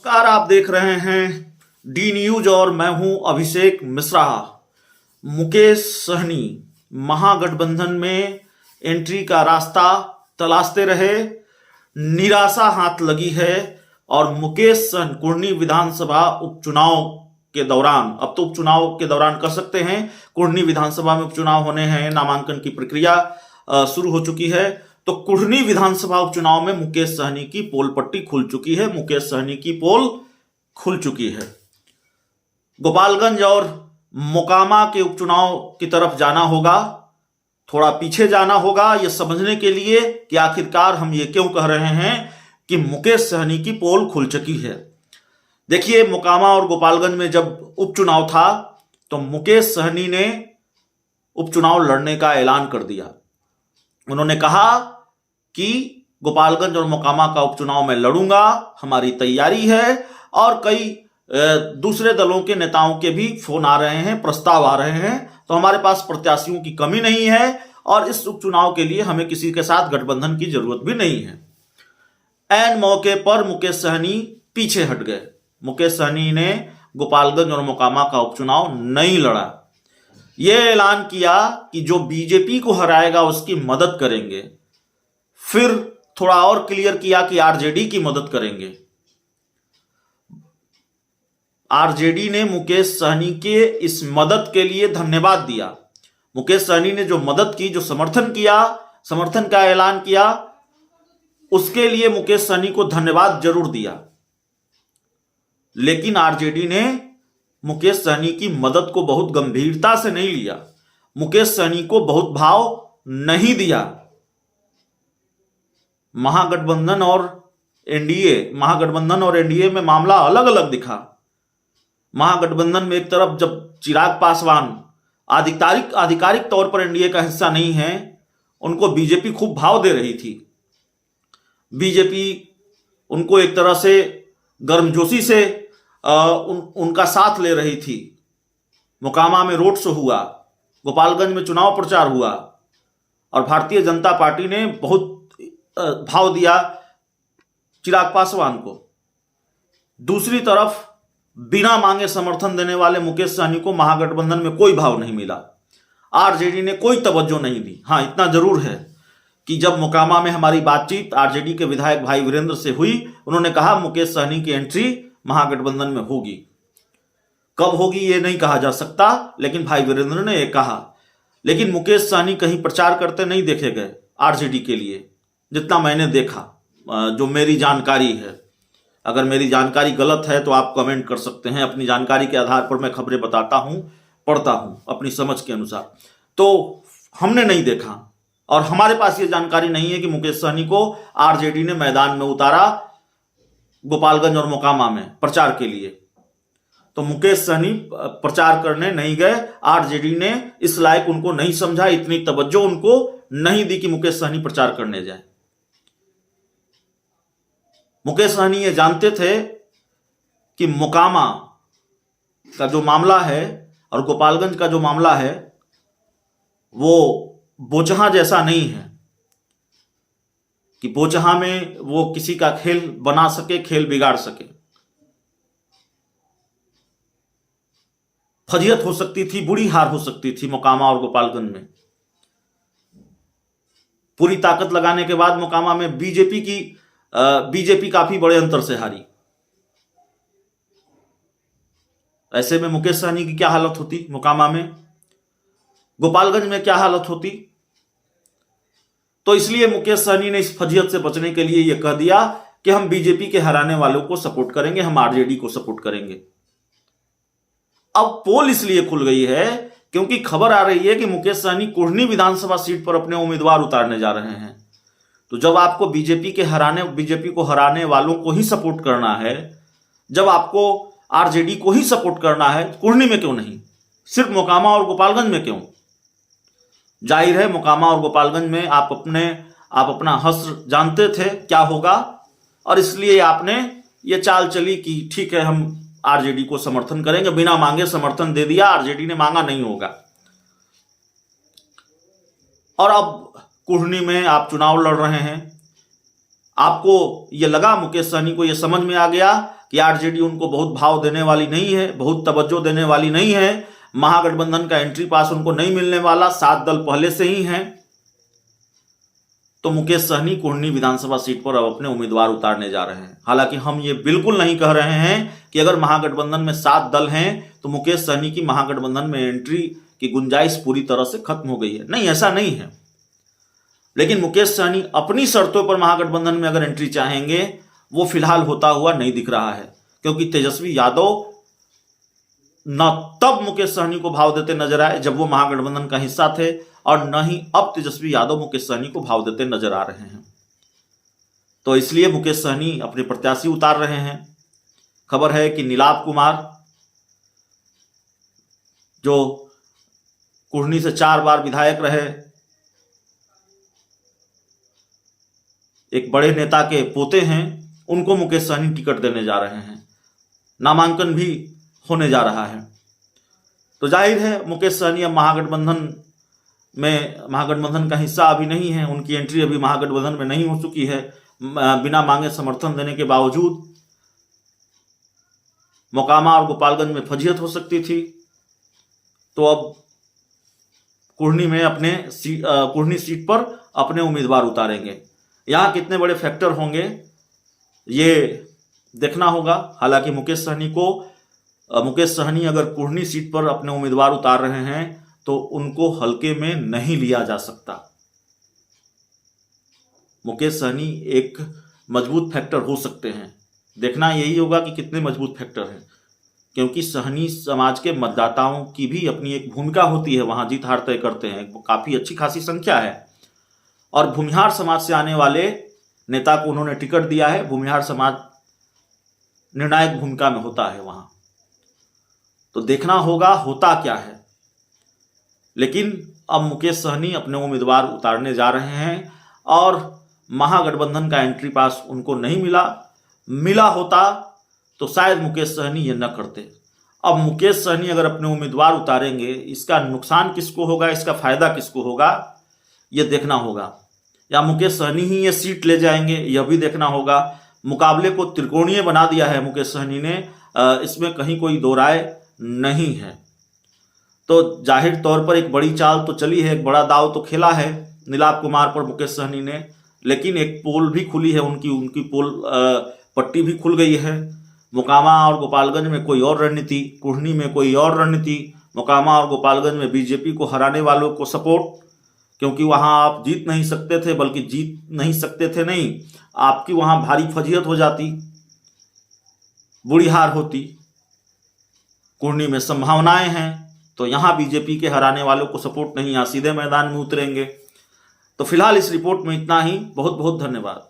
नमस्कार, आप देख रहे हैं डी न्यूज और मैं हूं अभिषेक मिश्रा। मुकेश सहनी महागठबंधन में एंट्री का रास्ता तलाशते रहे, निराशा हाथ लगी है और मुकेश सहनी कुढ़नी विधानसभा उपचुनाव के दौरान, अब तो उपचुनाव के दौरान कर सकते हैं, कुढ़नी विधानसभा में उपचुनाव होने हैं, नामांकन की प्रक्रिया शुरू हो चुकी है। तो कुढ़नी विधानसभा उपचुनाव में मुकेश सहनी की पोल पट्टी खुल चुकी है, मुकेश सहनी की पोल खुल चुकी है। गोपालगंज और मोकामा के उपचुनाव की तरफ जाना होगा, थोड़ा पीछे जाना होगा यह समझने के लिए कि आखिरकार हम ये क्यों कह रहे हैं कि मुकेश सहनी की पोल खुल चुकी है। देखिए, मोकामा और गोपालगंज में जब उपचुनाव था तो मुकेश सहनी ने उपचुनाव लड़ने का ऐलान कर दिया। उन्होंने कहा कि गोपालगंज और मोकामा का उपचुनाव मैं लड़ूंगा, हमारी तैयारी है। और कई दूसरे दलों के नेताओं के भी फोन आ रहे हैं, प्रस्ताव आ रहे हैं, तो हमारे पास प्रत्याशियों की कमी नहीं है और इस उपचुनाव के लिए हमें किसी के साथ गठबंधन की जरूरत भी नहीं है। ऐन मौके पर मुकेश सहनी पीछे हट गए। मुकेश सहनी ने गोपालगंज और मोकामा का उपचुनाव नहीं लड़ा। यह ऐलान किया कि जो बीजेपी को हराएगा उसकी मदद करेंगे। फिर थोड़ा और क्लियर किया कि आरजेडी की मदद करेंगे। आरजेडी ने मुकेश सहनी के इस मदद के लिए धन्यवाद दिया। मुकेश सहनी ने जो मदद की, जो समर्थन किया, समर्थन का ऐलान किया, उसके लिए मुकेश सहनी को धन्यवाद जरूर दिया। लेकिन आरजेडी ने मुकेश सहनी की मदद को बहुत गंभीरता से नहीं लिया, मुकेश सहनी को बहुत भाव नहीं दिया। महागठबंधन और एनडीए में मामला अलग अलग दिखा। महागठबंधन में एक तरफ जब चिराग पासवान आधिकारिक तौर पर एनडीए का हिस्सा नहीं है, उनको बीजेपी खूब भाव दे रही थी। बीजेपी उनको एक तरह से गर्मजोशी से उनका साथ ले रही थी। मोकामा में रोड शो हुआ, गोपालगंज में चुनाव प्रचार हुआ और भारतीय जनता पार्टी ने बहुत भाव दिया चिराग पासवान को। दूसरी तरफ बिना मांगे समर्थन देने वाले मुकेश सहनी को महागठबंधन में कोई भाव नहीं मिला, आरजेडी ने कोई तवज्जो नहीं दी। हाँ, इतना जरूर है कि जब मोकामा में हमारी बातचीत आरजेडी के विधायक भाई वीरेंद्र से हुई, उन्होंने कहा मुकेश सहनी की एंट्री महागठबंधन में होगी। कब होगी ये नहीं कहा जा सकता, लेकिन भाई वीरेंद्र ने यह कहा। लेकिन मुकेश सहनी कहीं प्रचार करते नहीं देखे गए आरजेडी के लिए, जितना मैंने देखा, जो मेरी जानकारी है। अगर मेरी जानकारी गलत है तो आप कमेंट कर सकते हैं। अपनी जानकारी के आधार पर मैं खबरें बताता हूं, पढ़ता हूं अपनी समझ के अनुसार। तो हमने नहीं देखा और हमारे पास ये जानकारी नहीं है कि मुकेश सहनी को आरजेडी ने मैदान में उतारा गोपालगंज और मोकामा में प्रचार के लिए। तो मुकेश सहनी प्रचार करने नहीं गए, आरजेडी ने इस लायक उनको नहीं समझा, इतनी तवज्जो उनको नहीं दी कि मुकेश सहनी प्रचार करने जाए। मुकेश सहनी ये जानते थे कि मोकामा का जो मामला है और गोपालगंज का जो मामला है वो बोचहा जैसा नहीं है कि बोचहा में वो किसी का खेल बना सके, खेल बिगाड़ सके। फजीहत हो सकती थी, बुरी हार हो सकती थी मोकामा और गोपालगंज में। पूरी ताकत लगाने के बाद मोकामा में बीजेपी काफी बड़े अंतर से हारी। ऐसे में मुकेश सहनी की क्या हालत होती मोकामा में, गोपालगंज में क्या हालत होती। तो इसलिए मुकेश सहनी ने इस फजीहत से बचने के लिए यह कह दिया कि हम बीजेपी के हराने वालों को सपोर्ट करेंगे, हम आरजेडी को सपोर्ट करेंगे। अब पोल इसलिए खुल गई है क्योंकि खबर आ रही है कि मुकेश सहनी कुढ़नी विधानसभा सीट पर अपने उम्मीदवार उतारने जा रहे हैं। तो जब आपको बीजेपी को हराने वालों को ही सपोर्ट करना है, जब आपको आरजेडी को ही सपोर्ट करना है, कुढ़नी में क्यों नहीं, सिर्फ मोकामा और गोपालगंज में क्यों? जाहिर है मोकामा और गोपालगंज में आप अपना हश्र जानते थे क्या होगा और इसलिए आपने ये चाल चली कि ठीक है हम आरजेडी को समर्थन करेंगे, बिना मांगे समर्थन दे दिया, आरजेडी ने मांगा नहीं होगा। और अब कुढ़नी में आप चुनाव लड़ रहे हैं, आपको ये लगा, मुकेश सहनी को ये समझ में आ गया कि आरजेडी उनको बहुत भाव देने वाली नहीं है, बहुत तवज्जो देने वाली नहीं है, महागठबंधन का एंट्री पास उनको नहीं मिलने वाला, 7 दल पहले से ही हैं, तो मुकेश सहनी कुढ़नी विधानसभा सीट पर अब अपने उम्मीदवार उतारने जा रहे हैं। हालांकि हम ये बिल्कुल नहीं कह रहे हैं कि अगर महागठबंधन में 7 दल हैं तो मुकेश सहनी की महागठबंधन में एंट्री की गुंजाइश पूरी तरह से खत्म हो गई है। नहीं, ऐसा नहीं है। लेकिन मुकेश सहनी अपनी शर्तों पर महागठबंधन में अगर एंट्री चाहेंगे, वो फिलहाल होता हुआ नहीं दिख रहा है, क्योंकि तेजस्वी यादव न तब मुकेश सहनी को भाव देते नजर आए जब वो महागठबंधन का हिस्सा थे, और न ही अब तेजस्वी यादव मुकेश सहनी को भाव देते नजर आ रहे हैं। तो इसलिए मुकेश सहनी अपने प्रत्याशी उतार रहे हैं। खबर है कि नीलाभ कुमार, जो कुढ़नी से 4 बार विधायक रहे, एक बड़े नेता के पोते हैं, उनको मुकेश सहनी टिकट देने जा रहे हैं। नामांकन भी होने जा रहा है। तो जाहिर है मुकेश सहनी अब महागठबंधन का हिस्सा अभी नहीं है, उनकी एंट्री अभी महागठबंधन में नहीं हो चुकी है। बिना मांगे समर्थन देने के बावजूद मोकामा और गोपालगंज में फजीहत हो सकती थी, तो अब कुढ़नी सीट पर अपने उम्मीदवार उतारेंगे। यहाँ कितने बड़े फैक्टर होंगे ये देखना होगा। हालांकि मुकेश सहनी अगर कुढ़नी सीट पर अपने उम्मीदवार उतार रहे हैं तो उनको हल्के में नहीं लिया जा सकता। मुकेश सहनी एक मजबूत फैक्टर हो सकते हैं। देखना यही होगा कि कितने मजबूत फैक्टर हैं, क्योंकि सहनी समाज के मतदाताओं की भी अपनी एक भूमिका होती है, वहां जीत हार तय करते हैं। वो काफी अच्छी खासी संख्या है, और भूमिहार समाज से आने वाले नेता को उन्होंने टिकट दिया है। भूमिहार समाज निर्णायक भूमिका में होता है वहां, तो देखना होगा होता क्या है। लेकिन अब मुकेश सहनी अपने उम्मीदवार उतारने जा रहे हैं, और महागठबंधन का एंट्री पास उनको नहीं मिला होता तो शायद मुकेश सहनी ये न करते। अब मुकेश सहनी अगर अपने उम्मीदवार उतारेंगे, इसका नुकसान किसको होगा, इसका फायदा किसको होगा, ये देखना होगा। या मुकेश सहनी ही ये सीट ले जाएंगे, यह भी देखना होगा। मुकाबले को त्रिकोणीय बना दिया है मुकेश सहनी ने, इसमें कहीं कोई दो राय नहीं है। तो जाहिर तौर पर एक बड़ी चाल तो चली है, एक बड़ा दाव तो खेला है नीलाभ कुमार पर मुकेश सहनी ने, लेकिन एक पोल भी खुली है, उनकी पोल पट्टी भी खुल गई है। मोकामा और गोपालगंज में कोई और रणनीति, कुढ़नी में कोई और रणनीति। मोकामा और गोपालगंज में बीजेपी को हराने वालों को सपोर्ट, क्योंकि वहां आप जीत नहीं सकते थे, बल्कि जीत नहीं सकते थे नहीं, आपकी वहां भारी फजीहत हो जाती, बुरी हार होती। कुढ़नी में संभावनाएं हैं, तो यहां बीजेपी के हराने वालों को सपोर्ट नहीं, यहां सीधे मैदान में उतरेंगे। तो फिलहाल इस रिपोर्ट में इतना ही। बहुत बहुत धन्यवाद।